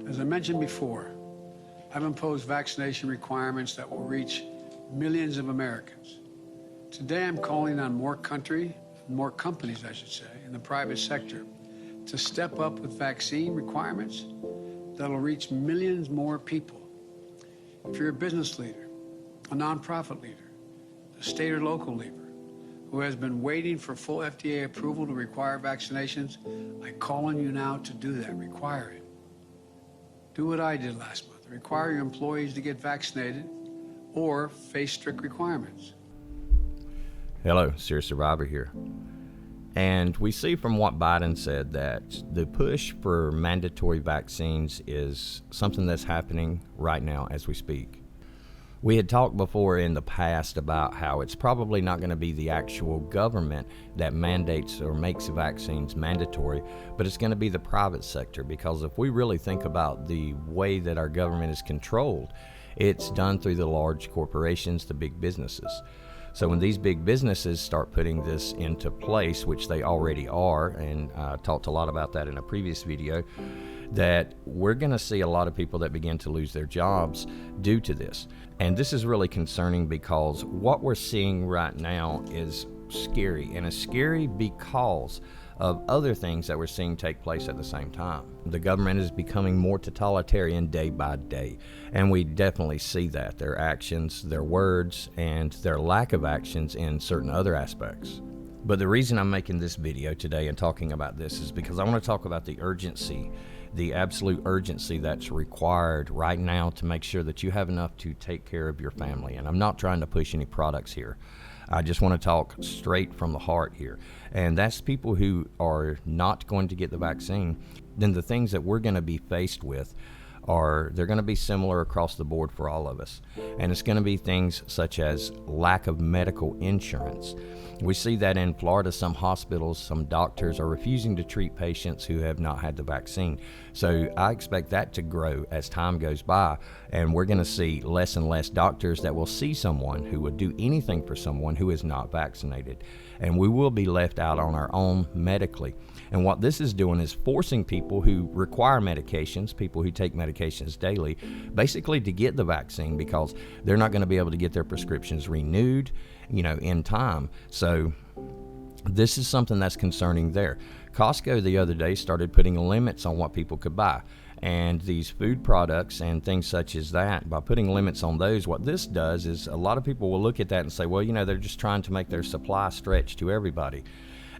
As I mentioned before, I've imposed vaccination requirements that will reach millions of Americans. Today, I'm calling on more companies, I should say, in the private sector to step up with vaccine requirements that'll reach millions more people. If you're a business leader, a nonprofit leader, a state or local leader who has been waiting for full FDA approval to require vaccinations, I call on you now to do that, require it. Do what I did last month, require your employees to get vaccinated or face strict requirements. Hello, Serious Survivor here. And we see from what Biden said that the push for mandatory vaccines is something that's happening right now as we speak. We had talked before in the past about how it's probably not going to be the actual government that mandates or makes vaccines mandatory, but it's going to be the private sector, because if we really think about the way that our government is controlled, it's done through the large corporations, the big businesses. So when these big businesses start putting this into place, which they already are, and I talked a lot about that in a previous video, that we're going to see a lot of people that begin to lose their jobs due to this. And this is really concerning because what we're seeing right now is scary, and it's scary because of other things that we're seeing take place at the same time. The government is becoming more totalitarian day by day, and we definitely see that, their actions, their words, and their lack of actions in certain other aspects. But the reason I'm making this video today and talking about this is because I want to talk about the urgency, the absolute urgency that's required right now to make sure that you have enough to take care of your family. And I'm not trying to push any products here. I just want to talk straight from the heart here. And that's people who are not going to get the vaccine. Then the things that we're going to be faced with they're going to be similar across the board for all of us. And it's going to be things such as lack of medical insurance. We see that in Florida, some hospitals, some doctors are refusing to treat patients who have not had the vaccine. So I expect that to grow as time goes by, and we're going to see less and less doctors that will see someone who would do anything for someone who is not vaccinated. And we will be left out on our own medically. And what this is doing is forcing people who require medications, people who take medications daily, basically to get the vaccine, because they're not going to be able to get their prescriptions renewed, in time. So this is something that's concerning there. Costco the other day started putting limits on what people could buy. And these food products and things such as that, by putting limits on those, what this does is a lot of people will look at that and say, well, they're just trying to make their supply stretch to everybody.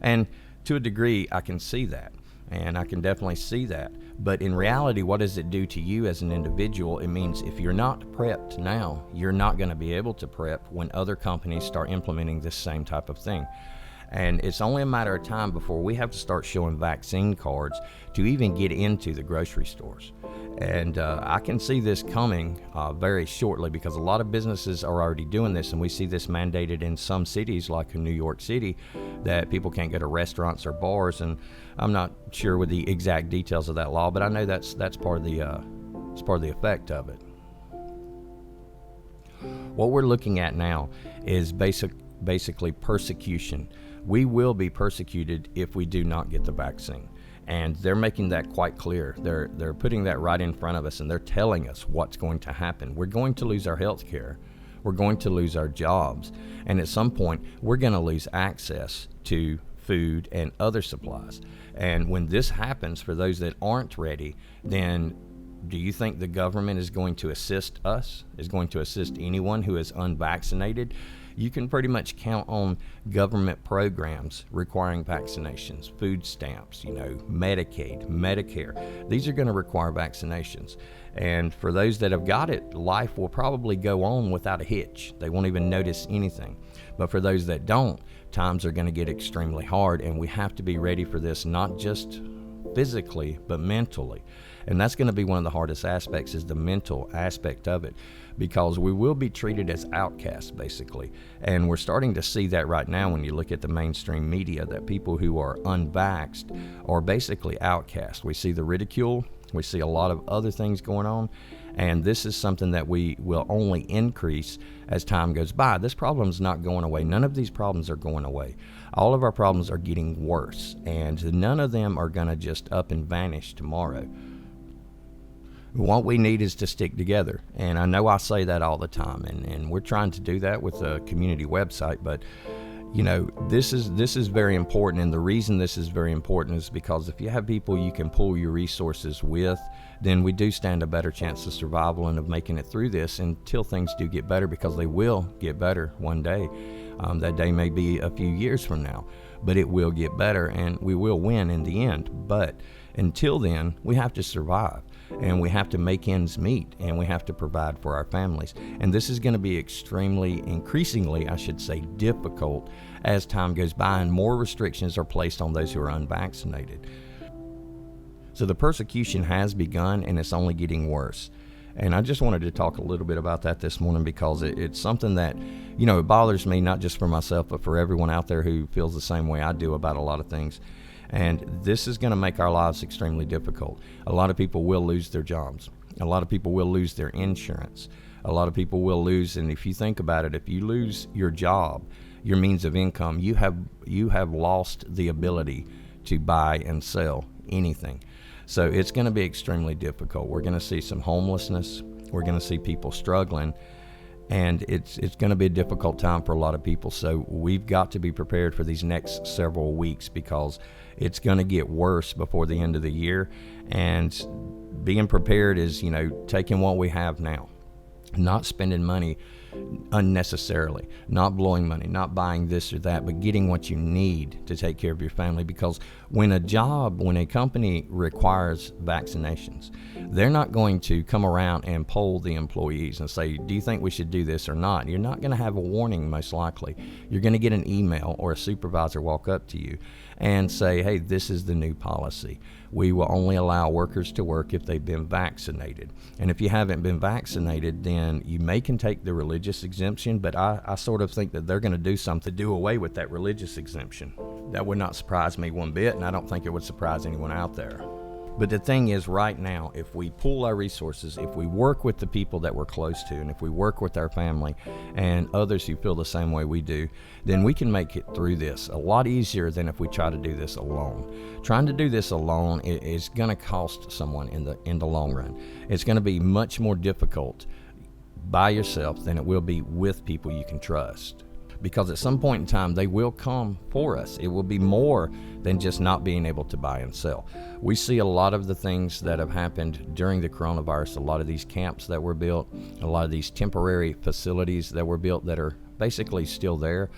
And to a degree, I can see that. And I can definitely see that. But in reality, what does it do to you as an individual? It means if you're not prepped now, you're not going to be able to prep when other companies start implementing this same type of thing. And it's only a matter of time before we have to start showing vaccine cards to even get into the grocery stores. And I can see this coming very shortly, because a lot of businesses are already doing this, and we see this mandated in some cities like in New York City, that people can't go to restaurants or bars. And I'm not sure with the exact details of that law, but I know that's part of the effect of it. What we're looking at now is basically persecution. We will be persecuted if we do not get the vaccine. And they're making that quite clear. They're putting that right in front of us, and they're telling us what's going to happen. We're going to lose our health care. We're going to lose our jobs. And at some point, we're going to lose access to food and other supplies. And when this happens, for those that aren't ready, then do you think the government is going to assist us, is going to assist anyone who is unvaccinated? You can pretty much count on government programs requiring vaccinations, food stamps, Medicaid, Medicare. These are going to require vaccinations. And for those that have got it, life will probably go on without a hitch. They won't even notice anything. But for those that don't, times are going to get extremely hard, and we have to be ready for this, not just physically, but mentally. And that's going to be one of the hardest aspects, is the mental aspect of it, because we will be treated as outcasts, basically. And we're starting to see that right now when you look at the mainstream media, that people who are unvaxxed are basically outcasts. We see the ridicule. We see a lot of other things going on. And this is something that we will only increase as time goes by. This problem is not going away. None of these problems are going away. All of our problems are getting worse, and none of them are going to just up and vanish tomorrow. What we need is to stick together. And I know I say that all the time, and we're trying to do that with a community website, but you know, this is very important. And the reason this is very important is because if you have people you can pool your resources with, then we do stand a better chance of survival and of making it through this until things do get better, because they will get better one day. That day may be a few years from now, but it will get better and we will win in the end. But until then, we have to survive, and we have to make ends meet, and we have to provide for our families. And this is going to be increasingly, I should say, difficult as time goes by and more restrictions are placed on those who are unvaccinated. So the persecution has begun, and it's only getting worse. And I just wanted to talk a little bit about that this morning, because it's something that, you know, it bothers me, not just for myself, but for everyone out there who feels the same way I do about a lot of things. And this is going to make our lives extremely difficult. A lot of people will lose their jobs. A lot of people will lose their insurance. A lot of people will lose, and if you think about it, if you lose your job, your means of income, you have lost the ability to buy and sell anything. So it's going to be extremely difficult. We're going to see some homelessness. We're going to see people struggling. And it's going to be a difficult time for a lot of people. So we've got to be prepared for these next several weeks, because it's going to get worse before the end of the year. And being prepared is, you know, taking what we have now, not spending money unnecessarily, not blowing money, not buying this or that, but getting what you need to take care of your family. Because when a company requires vaccinations, they're not going to come around and poll the employees and say, do you think we should do this or not? You're not going to have a warning, most likely. You're going to get an email or a supervisor walk up to you and say, hey, this is the new policy. We will only allow workers to work if they've been vaccinated. And if you haven't been vaccinated, then you can take the religious exemption, but I sort of think that they're going to do something to do away with that religious exemption. That would not surprise me one bit, and I don't think it would surprise anyone out there. But the thing is, right now, if we pool our resources, if we work with the people that we're close to, and if we work with our family and others who feel the same way we do, then we can make it through this a lot easier than if we try to do this alone. Trying to do this alone is going to cost someone in the long run. It's going to be much more difficult by yourself than it will be with people you can trust. Because at some point in time, they will come for us. It will be more than just not being able to buy and sell. We see a lot of the things that have happened during the coronavirus, a lot of these camps that were built, a lot of these temporary facilities that were built that are basically still there.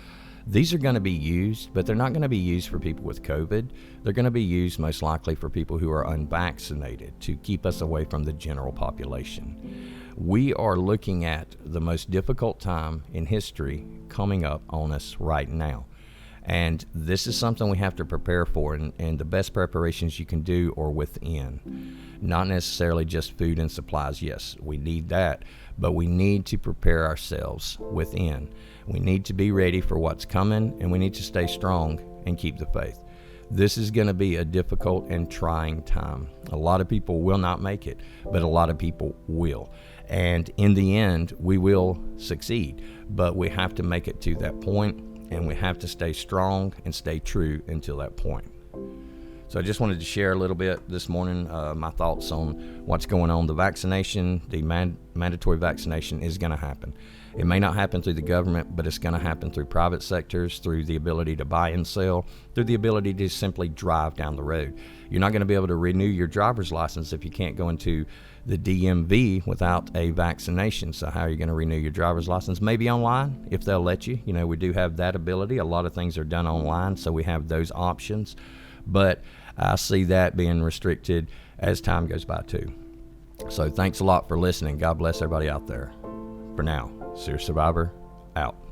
These are going to be used, but they're not going to be used for people with COVID. They're going to be used most likely for people who are unvaccinated to keep us away from the general population. We are looking at the most difficult time in history coming up on us right now. And this is something we have to prepare for, and the best preparations you can do are within. Not necessarily just food and supplies. Yes, we need that, but we need to prepare ourselves within. We need to be ready for what's coming, and we need to stay strong and keep the faith. This is going to be a difficult and trying time. A lot of people will not make it, but a lot of people will. And in the end, we will succeed, but we have to make it to that point, and we have to stay strong and stay true until that point. So I just wanted to share a little bit this morning, my thoughts on what's going on. The vaccination, the mandatory vaccination is going to happen. It may not happen through the government, but it's going to happen through private sectors, through the ability to buy and sell, through the ability to simply drive down the road. You're not going to be able to renew your driver's license if you can't go into the DMV without a vaccination. So how are you going to renew your driver's license? Maybe online, if they'll let you. You know, we do have that ability. A lot of things are done online, so we have those options. But I see that being restricted as time goes by too. So thanks a lot for listening. God bless everybody out there. For now, Serious Survivor, out.